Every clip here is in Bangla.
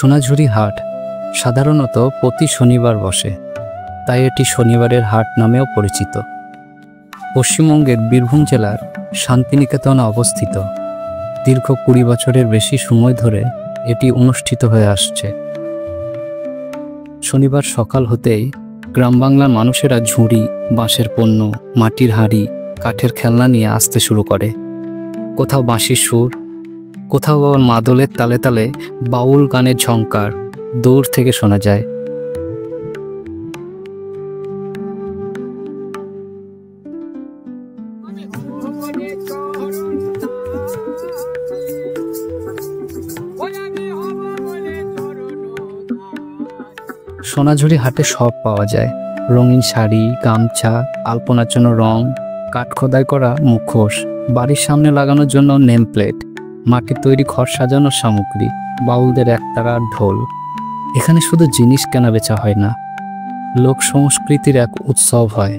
সোনাঝুরি হাট সাধারণত প্রতি শনিবার বসে, তাই এটি শনিবারের হাট নামেও পরিচিত। পশ্চিমবঙ্গের বীরভূম জেলার শান্তিনিকেতনে অবস্থিত। দীর্ঘ 20 বছরের বেশি সময় ধরে এটি অনুষ্ঠিত হয়ে আসছে। শনিবার সকাল হতেই গ্রাম বাংলার মানুষেরা ঝুড়ি, বাঁশের পণ্য, মাটির হাঁড়ি, কাঠের খেলনা নিয়ে আসতে শুরু করে। কোথাও বাঁশির সুর, কোথাও আবার মাদলের তালে তালে বাউল গানের ঝংকার দূর থেকে শোনা যায়। সোনাঝুরি হাটে সব পাওয়া যায়: রঙিন শাড়ি, গামছা, আলপনার জন্য রং, কাঠ খোদাই করা মুখোশ, বাড়ির সামনে লাগানোর জন্য নেম প্লেট, মাটির তৈরি ঘর সাজানোর সামগ্রী, বাউলদের একতারা ঢোল। এখানে শুধু জিনিস কেনা বেচা হয় না, লোক সংস্কৃতির এক উৎসব হয়।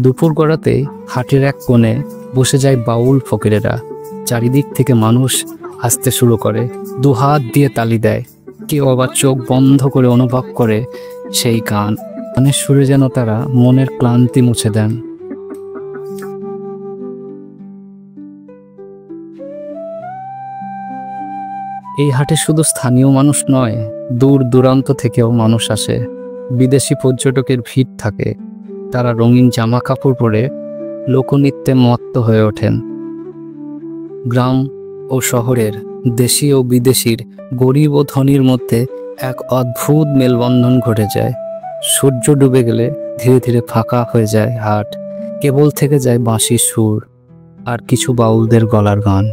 দুপুর গড়াতে হাটের এক কোণে বসে যায় বাউল ফকিরেরা। চারিদিক থেকে মানুষ আসতে শুরু করে, দুহাত দিয়ে তালি দেয়। কেউ আবার চোখ বন্ধ করে অনুভব করে সেই গানের সুরে যেন তারা মনের ক্লান্তি মুছে দেন। এই হাটে শুধু স্থানীয় মানুষ নয়, দূর দূরান্ত থেকেও মানুষ আসে। বিদেশি পর্যটকের ভিড় থাকে। তারা রঙিন জামা কাপড় পরে লোকনৃত্যে মত্ত হয়ে ওঠেন। গ্রাম ও শহরের, দেশি ও বিদেশির, গরিব ও ধনীর মধ্যে এক অদ্ভুত মেলবন্ধন ঘটে যায়। সূর্য ডুবে গেলে ধীরে ধীরে ফাঁকা হয়ে যায় হাট। কেবল থেকে যায় বাঁশির সুর আর কিছু বাউলদের গলার গান।